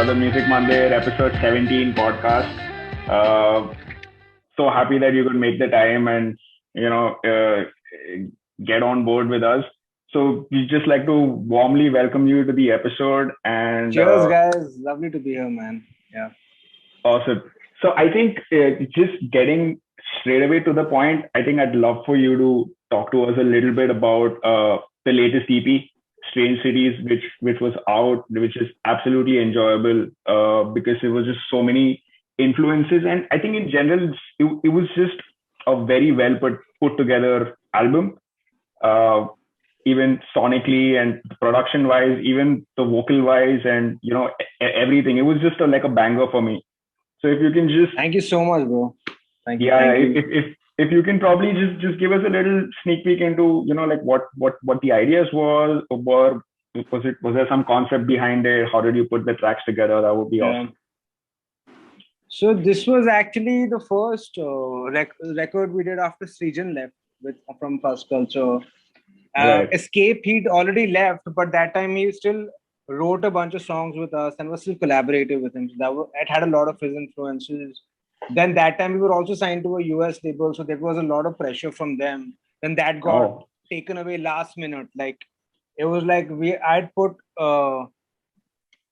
the Musicmandir episode 17 podcast. Uh, so happy that you could make the time and you know uh, get on board with us. So we just like to warmly welcome you to the episode and Cheers, guys. Lovely to be here, man. Yeah. awesome. So I think just getting straight away to the point, I think I'd love for you to talk to us a little bit about the latest EP, Strange Cities, which was out, which is absolutely enjoyable because it was just so many influences, and I think in general it was just a very well put together album. Uh, Even sonically and production wise, even the vocal wise, and everything. It was just like a banger for me. So if you can just Thank you so much, bro. Thank you. yeah, Thank you. if you can probably just give us a little sneak peek into like what the ideas were. Was there some concept behind it? How did you put the tracks together? That would be Yeah. awesome. So this was actually the first record we did after Srijan left with from Fuzzculture. Right. Escape, he'd already left, but that time he still wrote a bunch of songs with us and was still collaborative with him. So it had a lot of his influences. Then that time we were also signed to a US label, so there was a lot of pressure from them. Then that got Oh. taken away last minute. Like it was like I'd put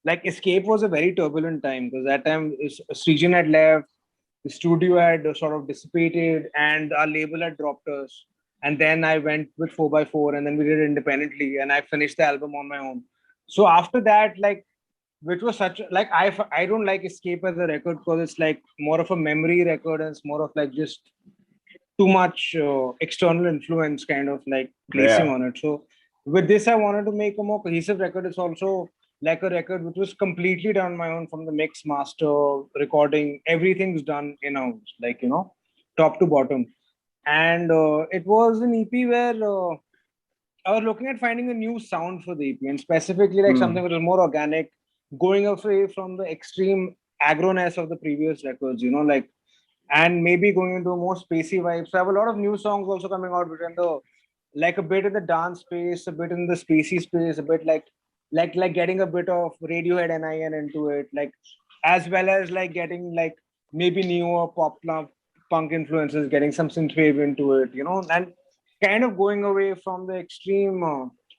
like Escape was a very turbulent time because that time Srijan had left, the studio had sort of dissipated, and our label had dropped us. And then I went with 4x4, and then we did it independently, and I finished the album on my own. So after that, like, which was such like I don't like Escape as a record because it's like more of a memory record and it's more of like just too much external influence kind of like placing Yeah. on it. So with this, I wanted to make a more cohesive record. It's also like a record which was completely done on my own from the mix, master, recording. Everything's done in house, like top to bottom. And it was an EP where I was looking at finding a new sound for the EP, and specifically like Hmm. something which was more organic, going away from the extreme aggroness of the previous records. Like and maybe going into a more spacey vibe. So I have a lot of new songs also coming out within the like a bit in the dance space, a bit in the spacey space, a bit like getting a bit of Radiohead NIN into it, like as well as like getting like maybe newer punk influences, getting some synthwave into it, and kind of going away from the extreme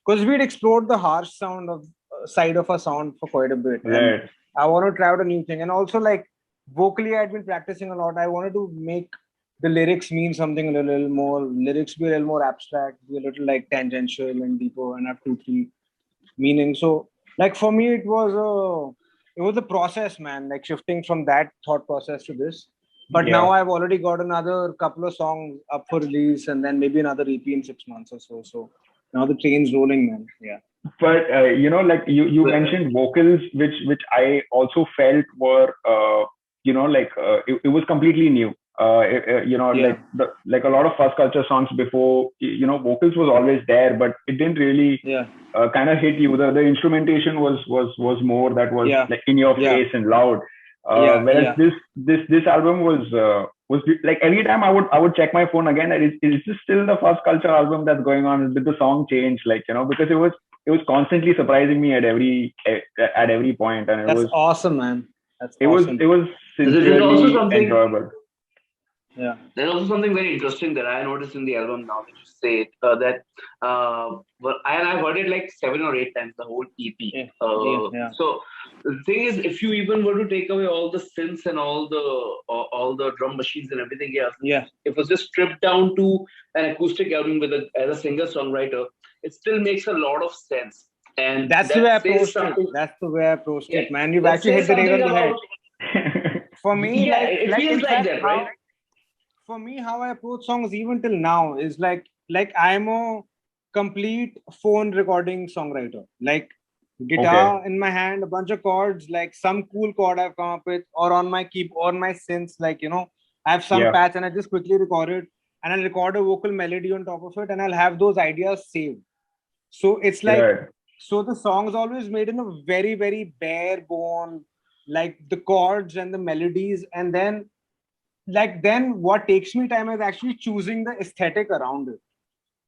because we'd explored the harsh sound of side of a sound for quite a bit, and Right. I want to try out a new thing, and also like vocally I'd been practicing a lot. I wanted to make the lyrics mean something a little more, lyrics be a little more abstract, be a little like tangential and deeper and have 2 3 meanings. So like for me it was a process, man, like shifting from that thought process to this. But now Yeah. I've already got another couple of songs up for release and then maybe another EP in 6 months or so. So now the train's rolling, man. Yeah. But like you mentioned vocals, which I also felt were it was completely new. Yeah. Like a lot of fuzz culture songs before, vocals was always there, but it didn't really Yeah. kind of hit you. The instrumentation was more that was Yeah. like in your Yeah. face and loud. Yeah. Whereas Yeah. this album was like every time I would check my phone again, and is this still the first culture album that's going on? Did the song change? Like because it was constantly surprising me at every point, and That's awesome, man. That's it awesome. was There's also sincerely something. enjoyable. Yeah. There's also something very interesting that I noticed in the album. Now that you say it, I've heard it like 7 or 8 times, the whole EP. Yeah. Yeah. Yeah. So the thing is, if you even were to take away all the synths and all the drum machines and everything else, Yeah. it was just stripped down to an acoustic album as a singer songwriter. It still makes a lot of sense, and That's the way that I says approached it. something. That's the way I approached Yeah, it, man. You've that actually says hit the nail something on the head. about. For me, Yeah, like it like feels in like fact that, how right? for me how I approach songs even till now is like I'm a complete phone recording songwriter. Like Okay. guitar in my hand, a bunch of chords, like some cool chord I've come up with, or on my keyboard, on my synths, like I have some Yeah. patch and I just quickly record it and I'll record a vocal melody on top of it and I'll have those ideas saved. So it's like Right. so the song's always made in a very, very bare bone, like the chords and the melodies, and then what takes me time is actually choosing the aesthetic around it.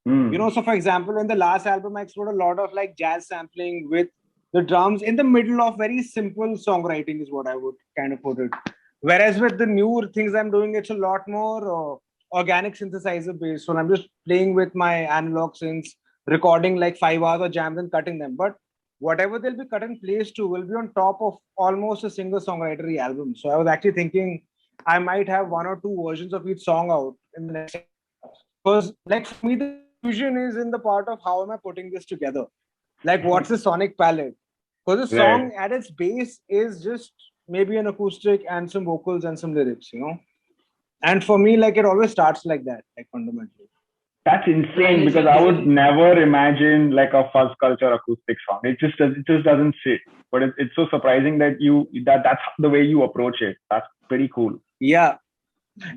Hmm. So for example, in the last album, I explored a lot of like jazz sampling with the drums in the middle of very simple songwriting is what I would kind of put it. Whereas with the newer things I'm doing, it's a lot more organic synthesizer based. So I'm just playing with my analog synths, recording like 5 hours of jams and cutting them. But whatever they'll be cut and placed to will be on top of almost a single songwritery album. So I was actually thinking I might have one or two versions of each song out in the next. Because like for me, the fusion is in the part of how am I putting this together? Like what's the sonic palette? Because the Right. song at its base is just maybe an acoustic and some vocals and some lyrics, you know. And for me, like it always starts like that, like fundamentally. That's insane because I would never imagine like a Fuzzculture acoustic song. It just doesn't fit. But it's so surprising that that's the way you approach it. That's pretty cool. Yeah.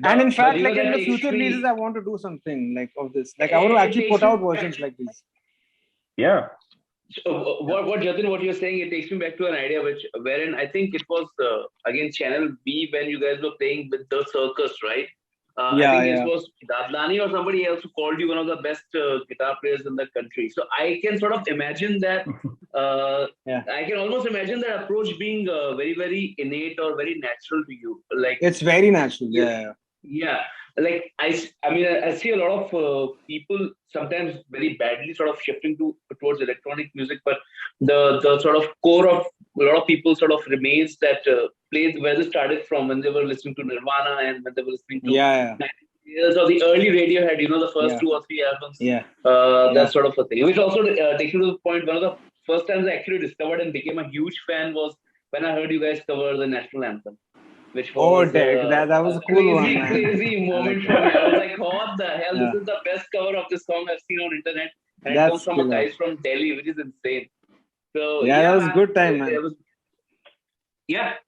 And in fact, you know like in that the future actually- releases, I want to do something like of this. Like I want to actually put out versions like this. Yeah. So, what Jatin, what you're saying, it takes me back to an idea wherein I think it was again Channel B when you guys were playing with the circus, right? Yeah, I think yeah. it was Dadlani or somebody else who called you one of the best guitar players in the country. So I can sort of imagine that. Yeah. I can almost imagine that approach being very, very innate or very natural to you. Like It's very natural. Yeah. yeah, like I mean, I see a lot of people sometimes very badly sort of shifting towards electronic music, but the sort of core of a lot of people sort of remains that place where they started from when they were listening to Nirvana and when they were listening to Yeah. 90 years or the early Radiohead, you know, the first Yeah. 2 or 3 albums, Yeah. that sort of a thing. Which also takes me to the point. One of the first times I actually discovered and became a huge fan was when I heard you guys cover the national anthem. Which was that was a cool one, man. crazy I moment like for me. I was like, what the hell? Yeah. This is the best cover of this song I've seen on internet. And it That's comes from a killer. guy from Delhi, which is insane. So Yeah, that was man, good time, man.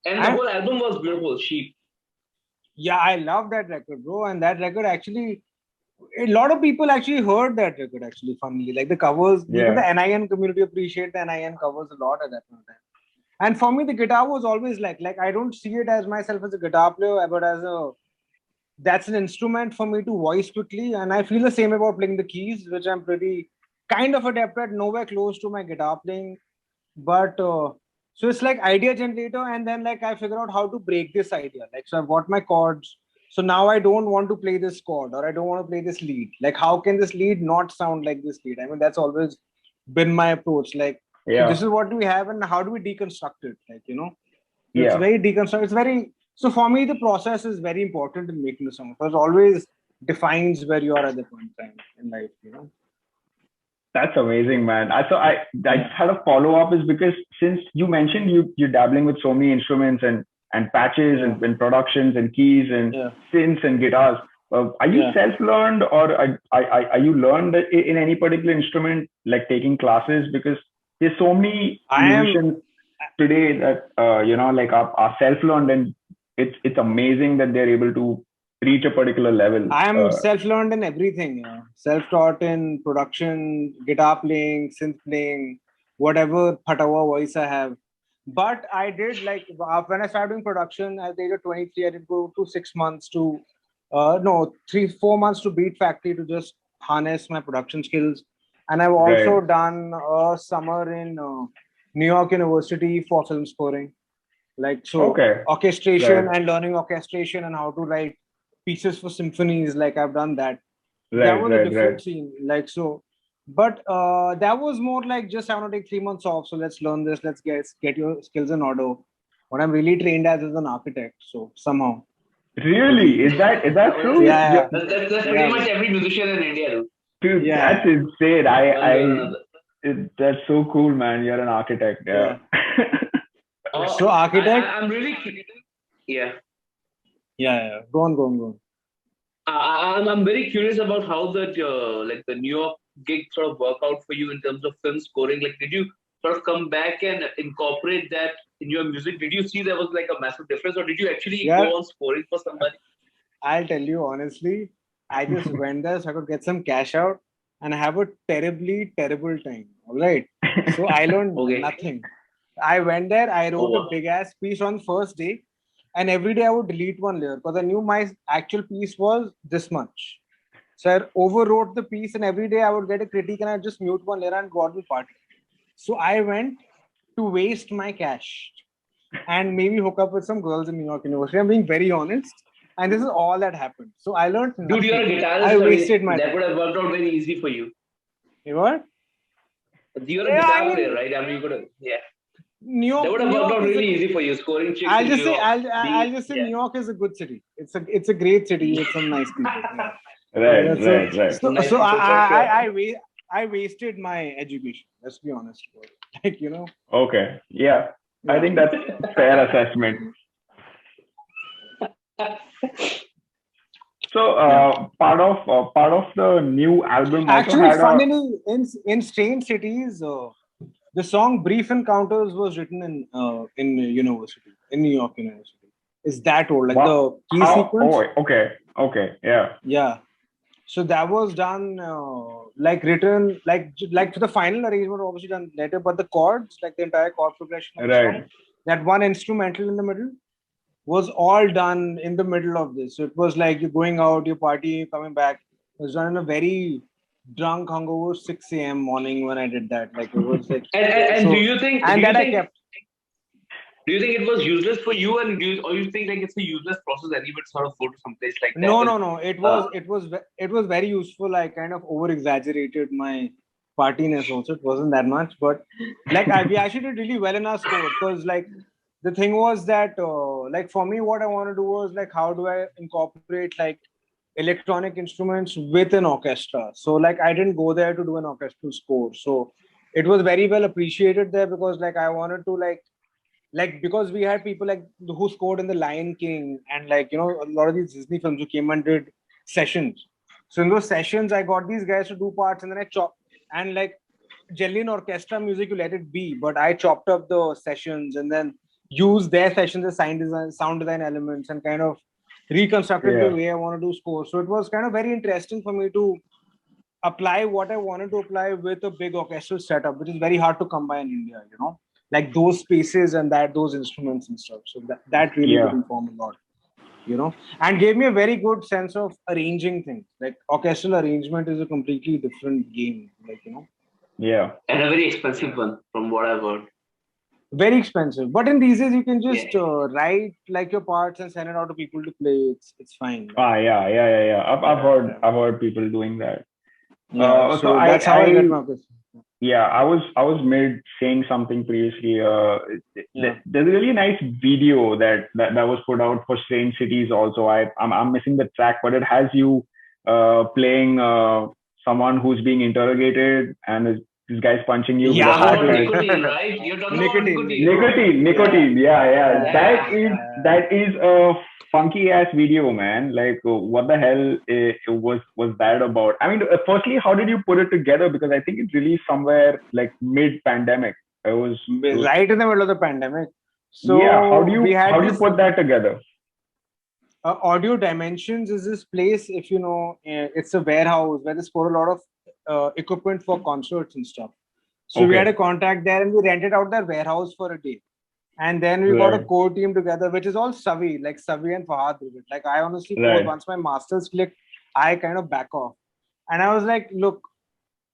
And the whole album was beautiful. Sheep. Yeah, I love that record, bro. And that record actually, a lot of people actually heard that record, actually, funnily. Like the covers, even the NIN community appreciate the NIN covers a lot at that point. And for me, the guitar was always like I don't see it as myself as a guitar player, but as that's an instrument for me to voice quickly. And I feel the same about playing the keys, which I'm pretty kind of adept at, nowhere close to my guitar playing. But so it's like idea generator, and then like I figure out how to break this idea. Like, so I've got my chords. So now I don't want to play this chord or I don't want to play this lead. Like, how can this lead not sound like this lead? I mean, that's always been my approach. Like, so this is what we have, and how do we deconstruct it? Like, you know, it's very deconstruct. It's very, so for me, the process is very important in making a song because it always defines where you are at the point in time in life, you know. That's amazing, man. I just had a follow up is because since you mentioned you're dabbling with so many instruments and patches and productions and keys and synths and guitars. Are you self-learned or are you learned in any particular instrument, like taking classes? Because there's so many musicians today that like are self-learned, and it's amazing that they're able to reach a particular level. I am self-learned in everything. Self-taught in production, guitar playing, synth playing, whatever patawa voice I have. But I did like when I started doing production at the age of 23, I did go to 6 months to 3-4 months to Beat Factory to just harness my production skills. And I've also done a summer in New York University for film scoring. Like, so orchestration and learning orchestration and how to write pieces for symphonies. Like, I've done that. That was a different scene. Like, so, but that was more like just I want to take 3 months off. So let's learn this. Let's get your skills in order. What I'm really trained as is an architect. So somehow. Really? Is that true? Yeah. That's pretty much every musician in India. Dude, that's insane. That's so cool, man. You're an architect. Yeah. So architect. I'm really Yeah. Go on. I'm very curious about how that like the New York gig sort of work out for you in terms of film scoring. Like, did you sort of come back and incorporate that in your music? Did you see there was like a massive difference, or did you actually go on scoring for somebody? I'll tell you honestly, I just went there so I could get some cash out and have a terribly terrible time. All right. So I learned nothing. I went there, I wrote a big ass piece on the first day, and every day I would delete one layer because I knew my actual piece was this much. So I overwrote the piece, and every day I would get a critique and I just mute one layer and go out and party. So I went to waste my cash and maybe hook up with some girls in New York University. I'm being very honest. And this is all that happened. So I learned nothing. Dude, you're a guitarist. I wasted my that time. would have worked out very easy for you. You what? You're a guitar player, right? I mean, you could have, New York, that would have worked out really easy for you, scoring chicks I'll in just New say, York. I'll just say New York is a good city. It's a great city with some nice people. Right. So I wasted my education. Let's be honest about it. Like, you know. Okay. Yeah. I think that's a fair assessment. So part of the new album also Actually, had finally, in Strange Cities, the song "Brief Encounters" was written in university, in New York University. It's that old, like the key sequence. Oh, okay, yeah. Yeah. So that was done, like written, like for the final arrangement, obviously done later, but the chords, like the entire chord progression of the song, that one instrumental in the middle, was all done in the middle of this. So it was like you're going out, you're partying, coming back. It was done in a very drunk, hungover 6 a.m. morning when I did that. Like it was like. And so, do you think? And that I kept. Do you think it was useless for you, or you think like it's a useless process and you would sort of go to some place like that? No. It was very useful. I kind of over exaggerated my partiness also. It wasn't that much, but like we actually did really well in our score because like the thing was that like for me, what I want to do was like how do I incorporate like electronic instruments with an orchestra. So like I didn't go there to do an orchestral score. So it was very well appreciated there because like I wanted to like because we had people like who scored in the Lion King and like you know a lot of these Disney films who came and did sessions. So in those sessions, I got these guys to do parts and then I chopped and like generally in orchestra music you let it be, but I chopped up the sessions and then used their sessions as sound design elements and kind of reconstructed the way I want to do score. So it was kind of very interesting for me to apply what I wanted to apply with a big orchestral setup, which is very hard to come by in India, you know, like those spaces and those instruments and stuff. So that really did inform a lot, you know, and gave me a very good sense of arranging things. Like orchestral arrangement is a completely different game, like, you know. Yeah. And a very expensive one from what I've heard. Very expensive, but in these days you can just write like your parts and send it out to people to play. It's fine. I've heard people doing that. Yeah, so that's how I get my orchestra. Yeah, I was mid saying something previously. There's a really nice video that was put out for Strange Cities. Also, I'm missing the track, but it has you playing someone who's being interrogated and this guy's punching you. Yeah, nicotine, right? You're talking about nicotine. Yeah. That is a funky ass video, man. Like, what the hell was that about? I mean, firstly, how did you put it together? Because I think it released somewhere like mid-pandemic. It was right in the middle of the pandemic. So how do you put that together? Audio Dimensions is this place, if you know, it's a warehouse where they store a lot of equipment for concerts and stuff. So we had a contact there and we rented out their warehouse for a day. And then we got a core team together, which is all Savi, like Savi and Fahad did it. Like I honestly thought once my masters clicked, I kind of back off. And I was like, look,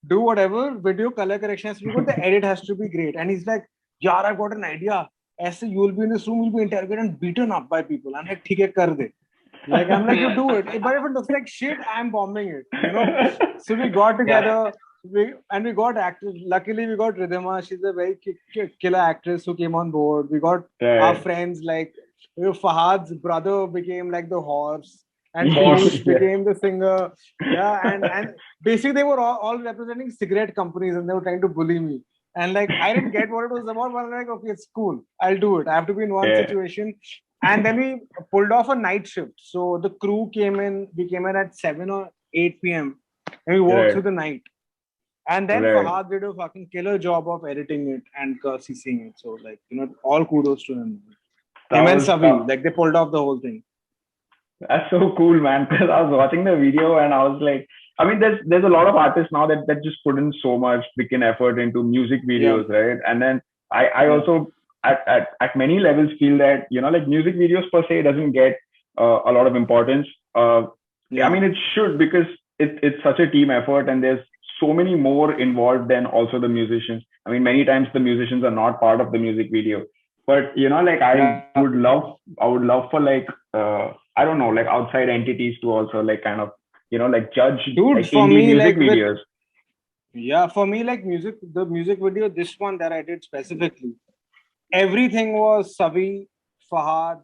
do whatever, video color correction has to be good, the edit has to be great. And he's like, yaar, I've got an idea. Aise, you will be in this room, you'll be interrogated and beaten up by people. I'm like, theek hai, kar de. Like, I'm like, you do it. But if it looks like shit, I'm bombing it. You know? So we got together. We got actors. Luckily, we got Ridhima. She's a very killer actress who came on board. We got our friends like Fahad's brother became like the horse, and Piyush became the singer. Yeah, and basically they were all representing cigarette companies, and they were trying to bully me. And like I didn't get what it was about, but I'm like, okay, it's cool. I'll do it. I have to be in one situation. And then we pulled off a night shift. So the crew came in. We came in at 7 or 8 p.m. and we walked through the night. And then Fahad did a fucking killer job of editing it and CCing it. So, like, you know, all kudos to him. Him and Savi, like, they pulled off the whole thing. That's so cool, man. Because I was watching the video and I was like, I mean, there's a lot of artists now that just put in so much freaking effort into music videos, right? And then I also, at many levels, feel that, you know, like music videos per se doesn't get a lot of importance. I mean, it should, because it's such a team effort and there's so many more involved than also the musicians. I mean, many times the musicians are not part of the music video. But like I would love for like I don't know, like outside entities to also like kind of like judge Dude, like for indie me, music like with videos. for me, like the music video, this one that I did specifically, everything was Savi, Fahad,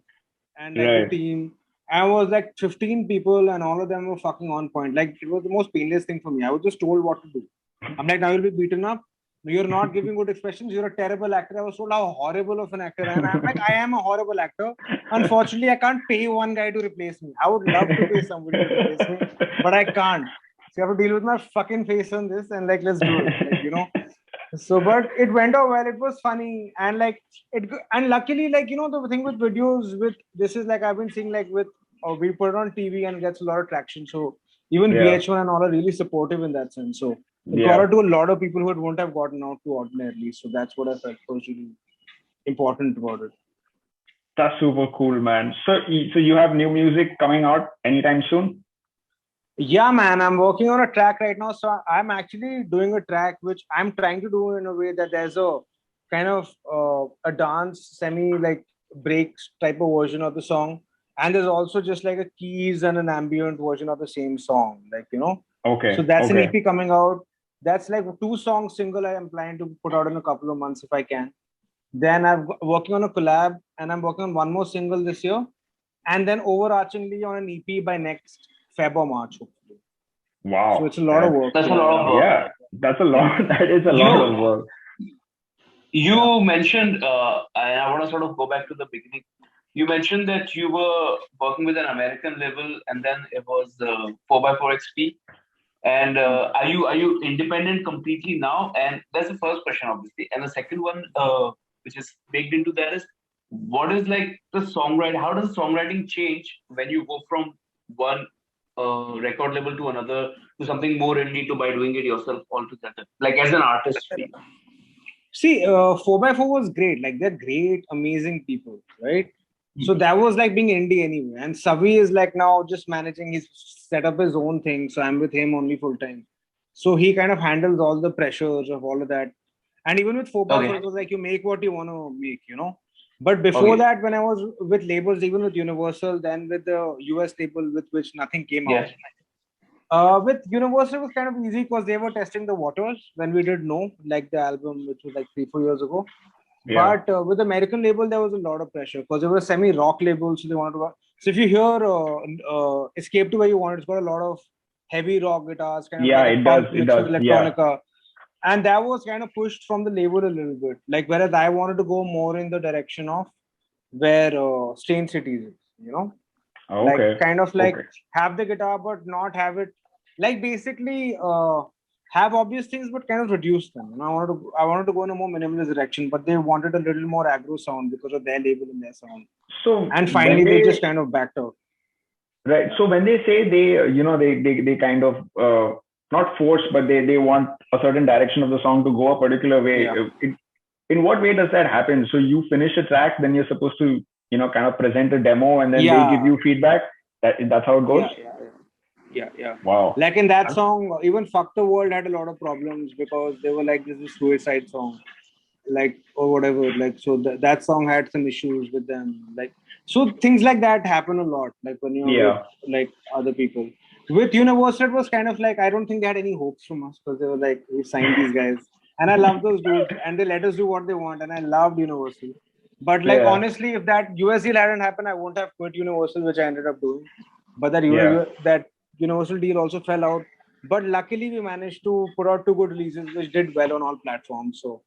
and like the Right. team. And was like 15 people, and all of them were fucking on point. Like it was the most painless thing for me. I was just told what to do. I'm like, now you'll be beaten up. You're not giving good expressions. You're a terrible actor. I was told how horrible of an actor I am. I'm like, I am a horrible actor. Unfortunately, I can't pay one guy to replace me. I would love to pay somebody to replace me, but I can't. So I have to deal with my fucking face on this, and like, let's do it. So, but it went out well. It was funny, and like and luckily, like the thing with videos, with this is like I've been seeing like with we put it on TV and it gets a lot of traction. So even Yeah. VH1 and all are really supportive in that sense. So it got Yeah. out to a lot of people who wouldn't have gotten out to ordinarily. So that's what I felt was really important about it. That's super cool, man. So you have new music coming out anytime soon? Yeah, man, I'm working on a track right now. So I'm actually doing a track which I'm trying to do in a way that there's a kind of a dance, semi like breaks type of version of the song. And there's also just like a keys and an ambient version of the same song, So Okay. that's an Okay. EP coming out. That's like 2 song single I am planning to put out in a couple of months if I can. Then working on a collab and I'm working on one more single this year. And then overarchingly on an EP by next Feb or March, hopefully. So Wow. it's a lot of work. That's a Yeah, lot of yeah. work. Yeah. That's a lot. That is a lot of You work. you mentioned, and I want to sort of go back to the beginning. You mentioned that you were working with an American label, and then it was 4x4 XP. And are you independent completely now? And that's the first question, obviously. And the second one, which is baked into that, is what is like the songwriting? How does songwriting change when you go from one record label to another to something more indie to by doing it yourself altogether? Like as an artist, for you. See, 4x4 was great. Like they're great, amazing people, right? So that was like being indie anyway. And Savi is like now just managing his set up his own thing. So I'm with him only full time. So he kind of handles all the pressures of all of that. And even with 4x4, Okay. it was like you make what you want to make. But before Okay. that, when I was with labels, even with Universal, then with the US label with which nothing came out. Yes. With Universal, it was kind of easy because they were testing the waters when we did No, like the album, which was like 3, 4 years ago. Yeah. But with the American label, there was a lot of pressure because they were semi-rock label, so they wanted to. So if you hear "Escape to Where You Want," it's got a lot of heavy rock guitars, kind of Yeah, like a it does. punk It mixed with does. Yeah. electronica, and that was kind of pushed from the label a little bit. Like whereas I wanted to go more in the direction of where Strange Cities is, like Okay. kind of like Okay. have the guitar but not have it like basically have obvious things but kind of reduce them. I wanted to go in a more minimalist direction, but they wanted a little more aggro sound because of their label and their sound. So And when finally they they just kind of backed out. right, so when they say they kind of not force, but they want a certain direction of the song to go a particular way. Yeah. In what way does that happen? So you finish a track, then you're supposed to kind of present a demo, and then they give Yeah. you feedback. That's how it goes. Yeah. Wow. Like in that song, even Fuck the World had a lot of problems because they were like, this is a suicide song, like, or whatever. Like, so that song had some issues with them. Like, so things like that happen a lot, like when you're with Yeah. like other people. With Universal, it was kind of like, I don't think they had any hopes from us because they were like, we signed these guys. And I love those dudes and they let us do what they want. And I loved Universal. But like, Yeah. honestly, if that US deal hadn't happened, I won't have quit Universal, which I ended up doing. But Yeah. that Universal deal also fell out. But luckily, we managed to put out 2 good releases, which did well on all platforms. So,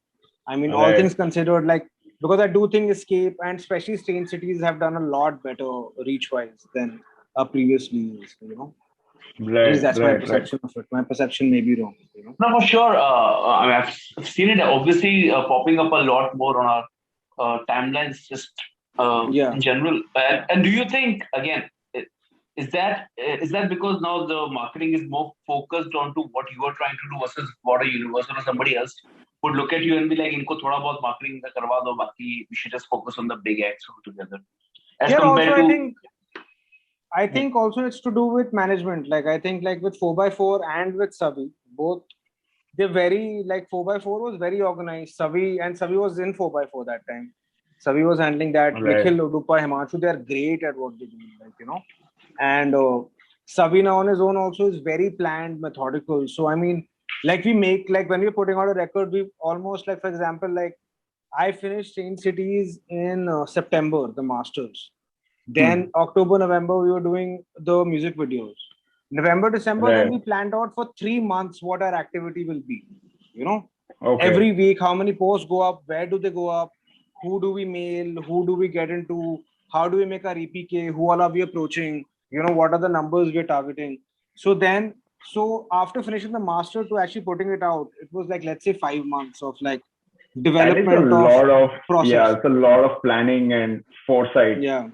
I mean, all Right. things considered, like, because I do think Escape and especially Strange Cities have done a lot better reach-wise than previous releases. At least Right. that's my Right. Right. perception of it. My perception may be wrong. No, for sure. I mean, I've seen it obviously popping up a lot more on our timelines, just Yeah. in general. And do you think again? Is that because now the marketing is more focused onto what you are trying to do versus what a Universal or somebody else would look at you and be like, "Inko thoda bahut marketing ka karwa do, baki we should just focus on the big acts altogether." As Yeah, also, compared to I think also it's to do with management. Like, I think like with 4x4 and with Sabi, both they're very like 4x4 was very organized. Savi was in 4x4 that time. Savi was handling that. Right. Nikhil, Udupa, Himanshu, they are great at what they do, And Savi now on his own also is very planned, methodical. So I mean, like we make like when we're putting out a record, we almost like for example, like I finished Change Cities in September, the masters. Then October, November, we were doing the music videos. November, December, then we Right. planned out for 3 months what our activity will be. Okay. Every week, how many posts go up, where do they go up, who do we mail, who do we get into, how do we make our EPK, who all are we approaching, what are the numbers we're targeting. So after finishing the master to actually putting it out, it was like, let's say 5 months of like That is a development of lot of process. it's a lot of planning and foresight. Yeah.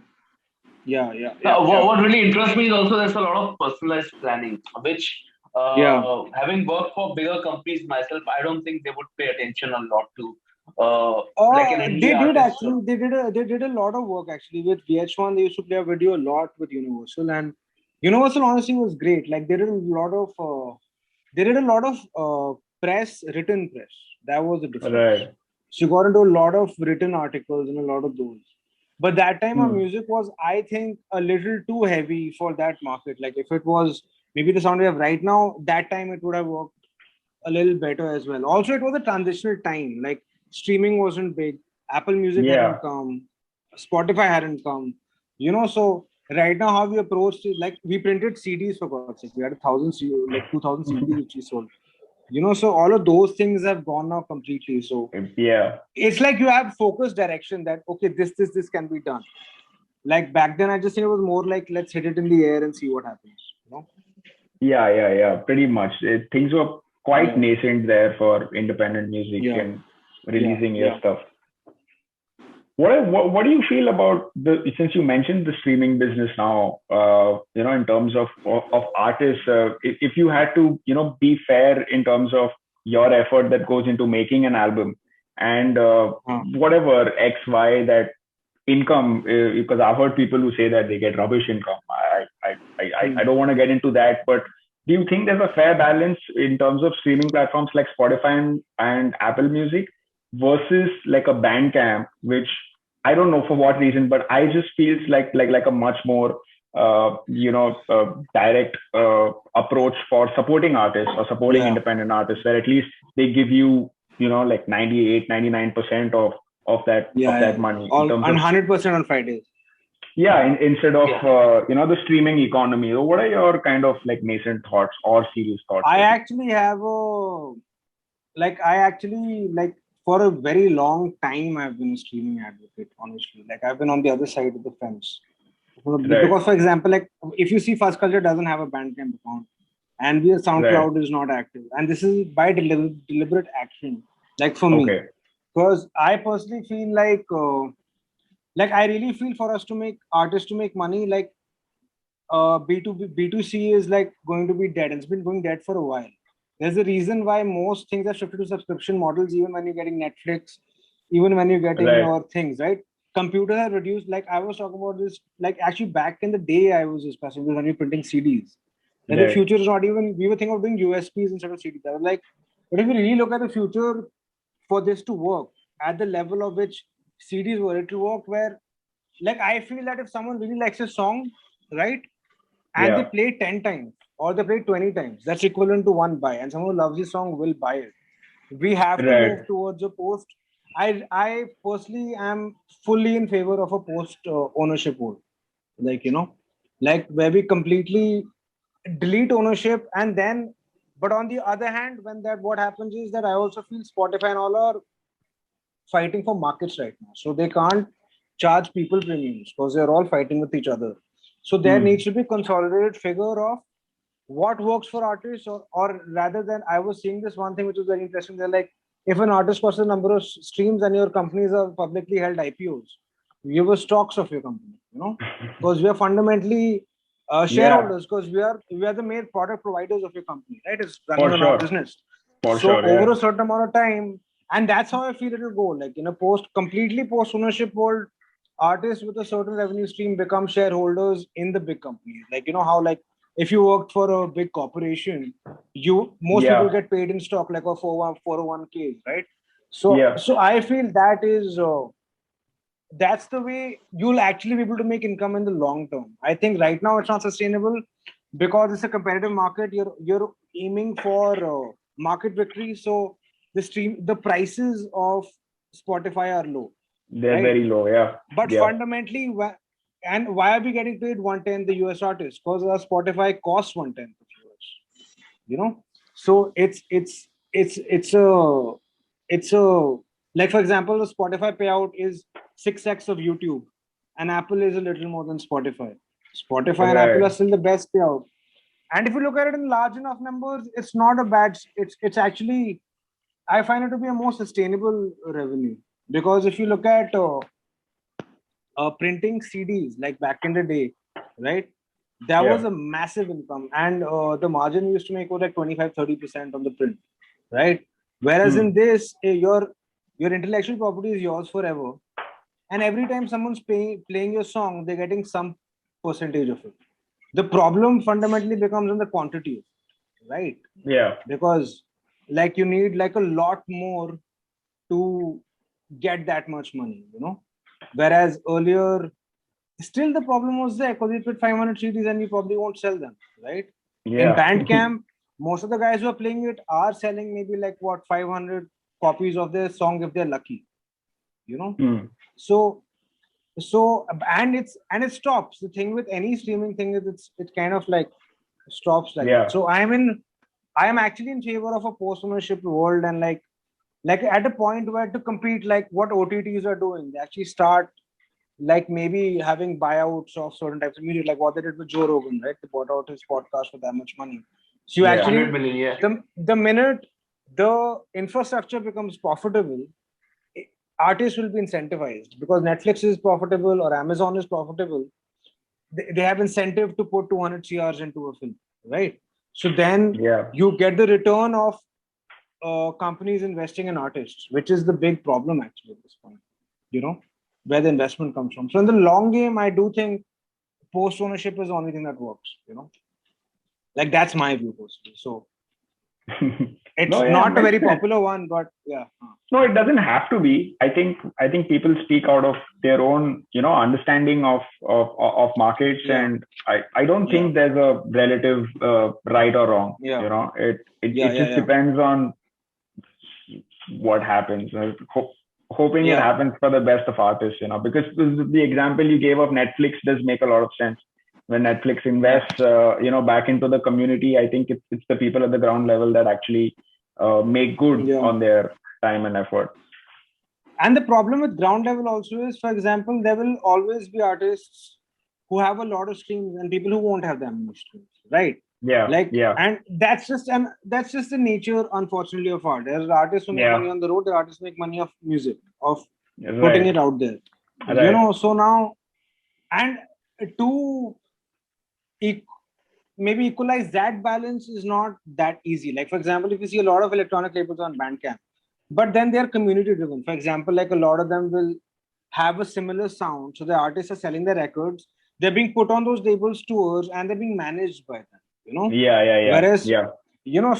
What really interests me is also there's a lot of personalized planning, which Yeah. having worked for bigger companies myself, I don't think they would pay attention a lot to like an They indie did artist. actually. They did a lot of work actually with VH1. They used to play a video a lot with Universal, and Universal honestly was great. Like they did a lot of press, written press. That was the difference. Right. So you got into a lot of written articles and a lot of those. But that time our Hmm. music was, I think, a little too heavy for that market. Like if it was maybe the sound we have right now, that time it would have worked a little better as well. Also, it was a transitional time. Like streaming wasn't big, Apple Music hadn't Yeah. come, Spotify hadn't come. So right now how we approached it, like we printed CDs for God's sake. We had 2,000 CDs which we sold. So all of those things have gone now completely. So Yeah. it's like you have focused direction that okay, this can be done. Like back then, I just think it was more like let's hit it in the air and see what happens. Yeah. Pretty much. Things were quite Yeah. nascent there for independent music Yeah. and releasing your Yeah. stuff. What do you feel about since you mentioned the streaming business now, in terms of artists, if you had to, be fair in terms of your effort that goes into making an album and whatever X, Y, that income, because I've heard people who say that they get rubbish income. I don't want to get into that, but do you think there's a fair balance in terms of streaming platforms like Spotify and Apple Music versus like a Bandcamp, which I don't know for what reason, but I just feels like a much more direct approach for supporting artists or supporting Yeah. independent artists, where at least they give you like 98, 99% of that money in All terms and of 100% on Fridays. instead of Yeah. the streaming economy. So what are your kind of like nascent thoughts or serious thoughts? I actually have like for a very long time I've been a streaming advocate, honestly. Like I've been on the other side of the fence. Right. Because for example, like if you see Fuzzculture doesn't have a Bandcamp account and their Right. SoundCloud is not active. And this is by deliberate action, like for me. Okay. Because I personally feel like I really feel for us to make artists to make money, like B2C is like going to be dead. It's been going dead for a while. There's a reason why most things are shifted to subscription models, even when you're getting Netflix, even when you're getting Right. your things, right? Computers have reduced, like I was talking about this, like actually back in the day, I was discussing this when you're printing CDs. That the Right. future is not even, we were thinking of doing USPs instead of CDs. I was like, but if you really look at the future for this to work at the level of which CDs were, it will work where, like, I feel that if someone really likes a song, right? And they Yeah. play 10 times or they play 20 times, that's equivalent to one buy, and someone who loves the song will buy it. We have to move Right. towards a post. I personally am fully in favor of a post ownership world, like like where we completely delete ownership, and then but on the other hand, when that what happens is that I also feel Spotify and all are fighting for markets right now. So they can't charge people premiums because they're all fighting with each other. So there Hmm. needs to be consolidated figure of what works for artists, or rather than I was seeing this one thing which was very interesting. They're like, if an artist crosses a number of streams and your companies are publicly held IPOs, you have stocks of your company, because we are fundamentally Yeah. shareholders, because we are the main product providers of your company, right? It's running For on our sure. business. For So sure. over Yeah. a certain amount of time, and that's how I feel it will go. Like in a completely post ownership world, artists with a certain revenue stream become shareholders in the big companies. Like how like if you worked for a big corporation, most Yeah. people get paid in stock, like a 401k, right? So Yeah. so I feel that is that's the way you'll actually be able to make income in the long term. I think right now it's not sustainable because it's a competitive market. You're aiming for market victory, so the prices of Spotify are low, They're right? very low. Yeah. But Yeah. fundamentally, and why are we getting paid 110 the US artists? Because our Spotify costs 110 of US. You know, so it's a like, for example, the Spotify payout is 6x of YouTube, and Apple is a little more than Spotify. Spotify and Apple are Right. still the best payout. And if you look at it in large enough numbers, it's not a bad. It's actually, I find it to be a more sustainable revenue, because if you look at printing CDs like back in the day, right? That was Yeah. a massive income, and the margin we used to make was like 25-30% on the print, right? Whereas in this, your intellectual property is yours forever, and every time someone's playing your song, they're getting some percentage of it. The problem fundamentally becomes in the quantity, right? Yeah. Because like you need like a lot more to get that much money, whereas earlier, still the problem was there because you put 500 CDs and you probably won't sell them, right? In Yeah. Bandcamp, most of the guys who are playing it are selling maybe like what, 500 copies of their song if they're lucky, you know. So and it stops. The thing with any streaming thing is it kind of like stops like Yeah. that. So I am actually in favor of a post ownership world, and like at a point where to compete like what OTTs are doing, they actually start like maybe having buyouts of certain types of music, like what they did with Joe Rogan, right? They bought out his podcast for that much money. So you Yeah. 100 actually, million, yeah. the minute the infrastructure becomes profitable, artists will be incentivized because Netflix is profitable or Amazon is profitable. They have incentive to put 200 CRs into a film, right? So then Yeah. you get the return of companies investing in artists, which is the big problem actually at this point, where the investment comes from. So in the long game, I do think post ownership is the only thing that works, like that's my view personally. So it's No, yeah, not a makes very sense. popular one, but yeah. No, it doesn't have to be. I think people speak out of their own, understanding of markets, Yeah. and I don't Yeah. think there's a relative right or wrong. Yeah. It Yeah, just yeah. depends on what happens. Hoping it Yeah. happens for the best of artists, because the example you gave of Netflix does make a lot of sense. When Netflix invests, back into the community, I think it's the people at the ground level that actually make good Yeah. on their time and effort. And the problem with ground level also is, for example, there will always be artists who have a lot of streams and people who won't have that many streams, right? Yeah, Like, yeah, and that's just the nature, unfortunately, of art. There's artists who make yeah, money on the road. There are artists who make money of music, of putting right, it out there. right, So now, and to e- maybe equalize that balance is not that easy. Like, for example, if you see a lot of electronic labels on Bandcamp, but then they're community driven. For example, like a lot of them will have a similar sound. So the artists are selling their records. They're being put on those labels tours and they're being managed by them. yeah, yeah, yeah, Whereas, yeah,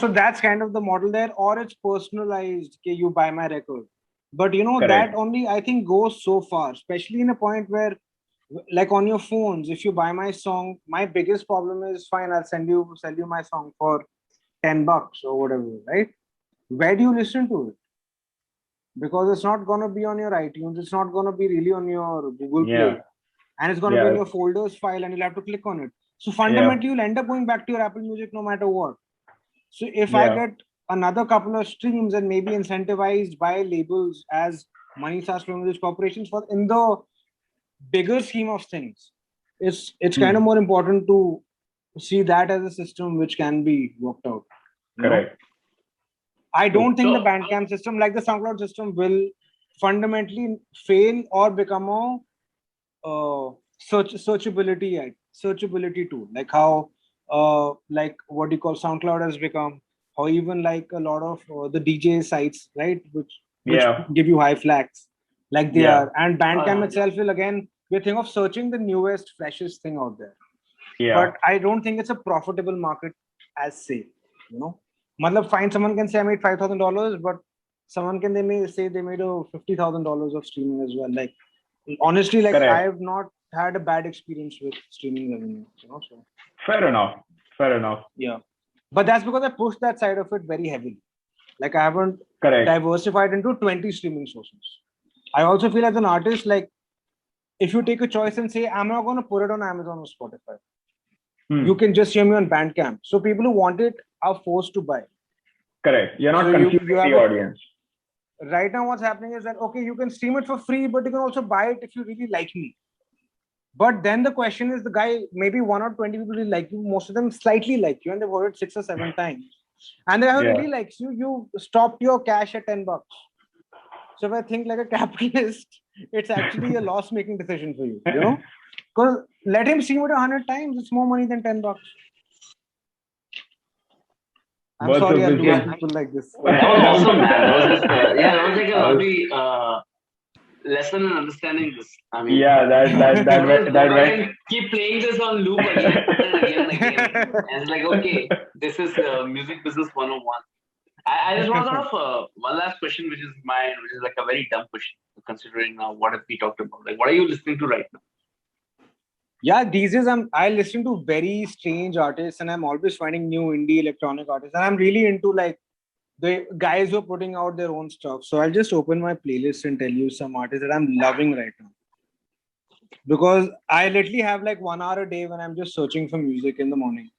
so that's kind of the model there, or it's personalized. Okay, you buy my record. But that correct, only I think goes so far, especially in a point where, like on your phones, if you buy my song, my biggest problem is fine, I'll sell you my song for $10 or whatever, right? Where do you listen to it? Because it's not going to be on your iTunes, it's not going to be really on your Google yeah, Play, and it's going to be in yeah, your folders file, and you'll have to click on it. So yeah, fundamentally, you'll end up going back to your Apple Music no matter what. So if I yeah, get another couple of streams and maybe incentivized by labels as money starts flowing with these corporations, for in the bigger scheme of things, it's kind of more important to see that as a system which can be worked out. correct, I don't think the So, Bandcamp system, like the SoundCloud system, will fundamentally fail or become a searchability tool, like how like what you call SoundCloud has become, how even like a lot of the DJ sites, right, which yeah, give you high flags, like they yeah, are, and Bandcamp uh, itself will again be a thing of searching the newest, freshest thing out there. yeah, But I don't think it's a profitable market as say, Fine, someone can say I made $5,000, but someone can they may say they made a $50,000 of streaming as well. Like honestly, like I Correct. have not had a bad experience with streaming revenue. So Fair enough. yeah, but that's because I pushed that side of it very heavily. Like I haven't Correct. diversified into 20 streaming sources. I also feel as an artist, like if you take a choice and say I'm not going to put it on Amazon or Spotify, you can just hear me on Bandcamp. So people who want it are forced to buy. Correct. You're not So confusing the audience. Right now, what's happening is that, okay, you can stream it for free, but you can also buy it if you really like me. But then the question is, the guy, maybe 1 or 20 people really like you, most of them slightly like you, and they've heard it 6 or 7 times. And the guy who really likes you, you stopped your cash at $10. So if I think like a capitalist, it's actually a loss-making decision for you, Because let him stream it 100 times, it's more money than $10. I'm sorry, I lose people like this. That was awesome, man. That was just, that was like a lovely lesson in understanding this. I mean, that keep playing this on loop again and again. And it's like, okay, this is music business 101. I just want to sort of one last question, which is like a very dumb question, considering now what have we talked about? Like, what are you listening to right now? Yeah, these days I listen to very strange artists, and I'm always finding new indie electronic artists, and I'm really into like the guys who are putting out their own stuff. So I'll just open my playlist and tell you some artists that I'm loving right now, because I literally have like 1 hour a day when I'm just searching for music in the morning.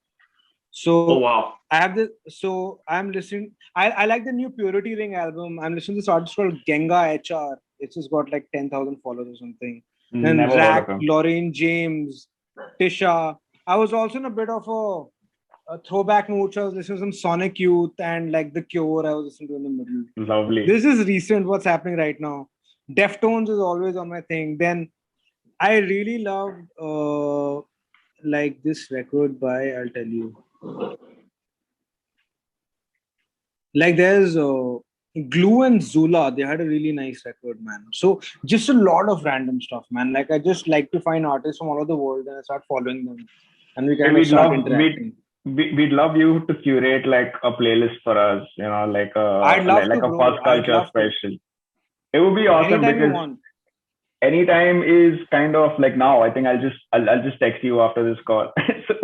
So I have this. So I'm listening. I like the new Purity Ring album. I'm listening to this artist called Genga HR. It's just got like 10,000 followers or something. Then Rack, Lorraine James, Tisha. I was also in a bit of a throwback mood. So I was listening to some Sonic Youth and like The Cure. I was listening to in the middle. Lovely. This is recent. What's happening right now? Deftones is always on my thing. Then I really love like this record by, I'll tell you. Like there's Glue and Zula, they had a really nice record, man. So just a lot of random stuff, man. Like I just like to find artists from all over the world and I start following them, and we can start interacting. We'd love you to curate like a playlist for us, like a Fuzzculture special. It would be awesome because anytime is kind of like now. I think I'll just text you after this call,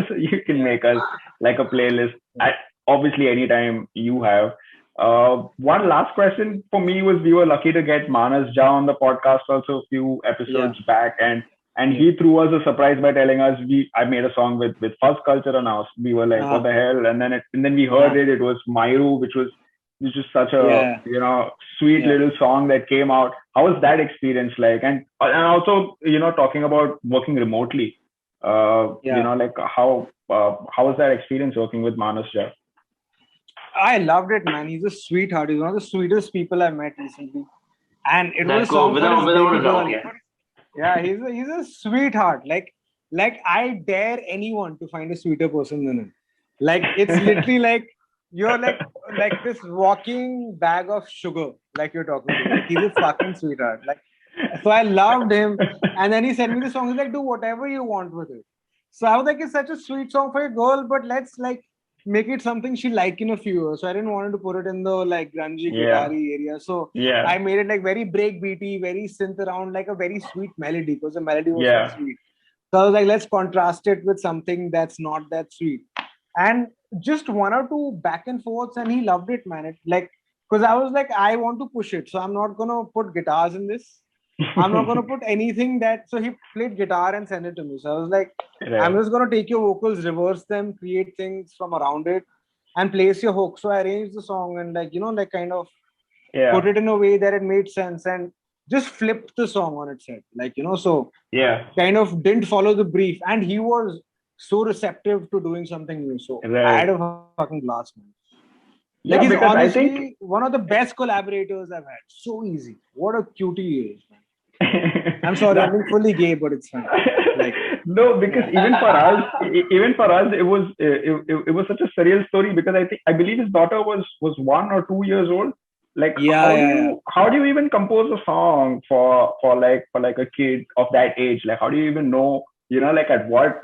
so you can make us like a playlist at obviously anytime you have. One last question for me was, we were lucky to get Manas Jha on the podcast also a few episodes back, and he threw us a surprise by telling us I made a song with Fuzzculture, and now we were like, what the hell? And then we heard it was Mayuru, which was such a sweet little song that came out. How was that experience like? And also talking about working remotely, like how was that experience working with Manas Jha? I loved it, man. He's a sweetheart. He's one of the sweetest people I've met recently. And it was a song without a doubt. Yeah, he's a sweetheart. Like I dare anyone to find a sweeter person than him. Like it's literally like you're like this walking bag of sugar, like you're talking to. Like, he's a fucking sweetheart. Like, so I loved him. And then he sent me the song. He's like, do whatever you want with it. So I was like, it's such a sweet song for a girl, but let's like make it something she like in a few years. So I didn't want to put it in the like grungy guitar-y area. So I made it like very breakbeaty, very synth around, like a very sweet melody, because the melody was so sweet. So I was like, let's contrast it with something that's not that sweet. And just 1 or 2 back and forths, and he loved it, man. It like, because I was like, I want to push it, so I'm not gonna put guitars in this. I'm not gonna put anything that. So he played guitar and sent it to me. So I was like, I'm just gonna take your vocals, reverse them, create things from around it, and place your hook. So I arranged the song and like like kind of put it in a way that it made sense and just flipped the song on its head, like so kind of didn't follow the brief, and he was so receptive to doing something new. So I had a fucking blast, man. Like he's honestly one of the best collaborators I've had. So easy. What a cutie he is, man. I'm sorry, I'm being fully gay, but it's fine. Like, no, because even for us, it was such a surreal story, because I believe his daughter was 1 or 2 years old. Like, how do you even compose a song for a kid of that age? Like, how do you even know, like at what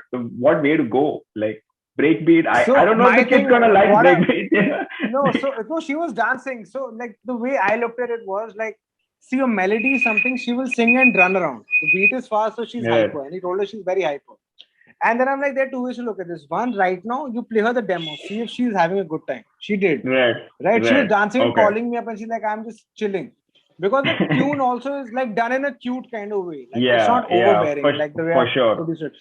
way to go? Like, breakbeat. I don't know if my the kid's thing, gonna like what I- breakbeat. no, she was dancing. So like the way I looked at it was like, see, a melody is something she will sing and run around. The beat is fast, so she's Yeah. hyper. And he told her she's very hyper. And then I'm like, there are two ways to look at this. One, right now, you play her the demo, see if she's having a good time. She did. Right? She was dancing and calling me up, and she's like, I'm just chilling. Because the tune also is like done in a cute kind of way. Like it's not overbearing, like the way I produced it.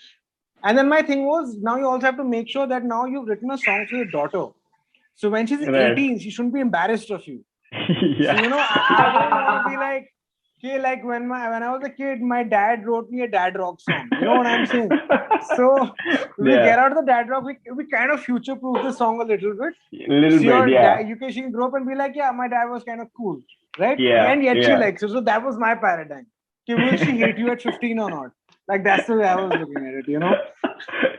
And then my thing was, now you also have to make sure that now you've written a song for your daughter. So when she's 18, she shouldn't be embarrassed of you. Yeah. So, you know, I don't want to be like, okay, like when I was a kid, my dad wrote me a dad rock song. You know what I'm saying? So we get out of the dad rock, we kind of future-proof the song a little bit. You can grow up and be like, yeah, my dad was kind of cool, right? Yeah. And yet she likes it. So that was my paradigm. Okay, will she hate you at 15 or not? Like that's the way I was looking at it, you know?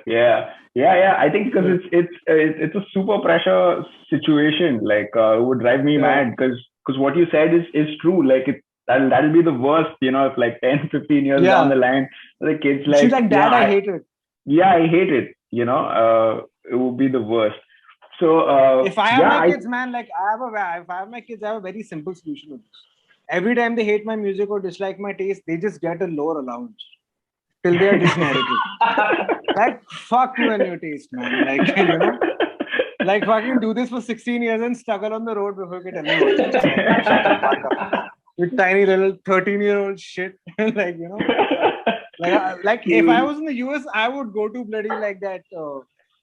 Yeah. I think because it's a super pressure situation. Like it would drive me mad because what you said is true. Like that'll be the worst, you know, if like 10, 15 years down the line, the kids like, she's like, Dad, I hate it. Yeah, I hate it. You know, it would be the worst. So if I have my kids, man, like if I have my kids, I have a very simple solution to this. Every time they hate my music or dislike my taste, they just get a lower allowance till they are dismarried. Like fuck you and your taste, man. Like, you know, like fucking do this for 16 years and struggle on the road before you get anyone. With tiny little 13-year-old shit. Like, you know, like if I was in the US, I would go to bloody like that,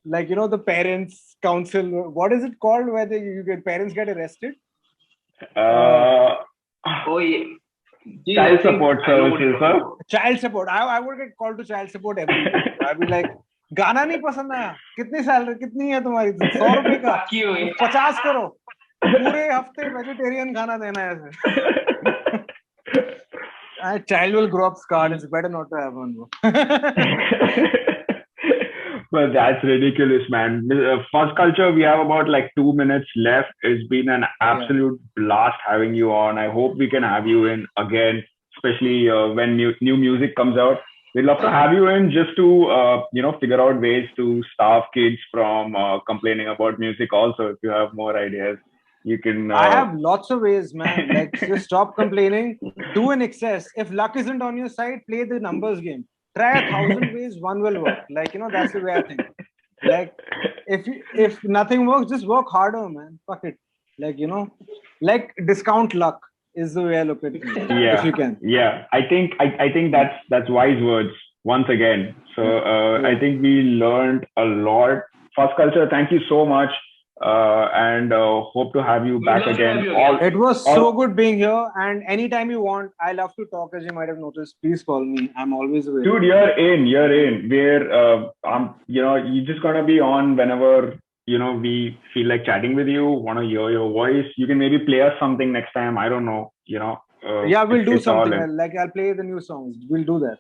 like, you know, the parents council. What is it called where parents get arrested? Oh yeah. Child support services, sir. Child support. I would get called to child support every day. I'd be like, गाना नहीं पसंद आया, कितनी salary कितनी है तुम्हारी, 100 रुपए का, 50 करो, पूरे हफ्ते वेजिटेरियन खाना देना है. A child will grow up scarred. It's better not to have one. But that's ridiculous, man. Fuzzculture, we have about like 2 minutes left. It's been an absolute blast having you on. I hope we can have you in again, especially when new music comes out. We'd love to have you in just to, you know, figure out ways to stop kids from complaining about music also. If you have more ideas, you can... I have lots of ways, man. Like, just stop complaining. Do an excess. If luck isn't on your side, play the numbers game. Try 1,000 ways, one will work. Like, you know, that's the way I think. Like, if nothing works, just work harder, man. Fuck it. Like, you know, like discount luck is the way I look at it. Yeah, if you can. Yeah, I think that's wise words once again. So I think we learned a lot. Fuzzculture, thank you so much. And hope to have you back again. It was so good being here, and anytime you want, I love to talk, as you might have noticed. Please call me. I'm always available. Dude, you're in. We're you know, you just gotta be on whenever, you know, we feel like chatting with you, want to hear your voice. You can maybe play us something next time. I don't know, you know. Yeah, we'll do something. Like, I'll play the new songs. We'll do that.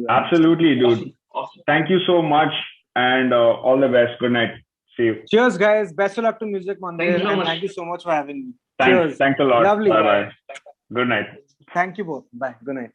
Absolutely, dude. Awesome. Thank you so much, and all the best. Good night. See you. Cheers, guys. Best of luck to Musicmandir. Thank you so much for having me. Thanks. Cheers. Thanks a lot. Lovely. Bye. Good night. Thank you both. Bye. Good night.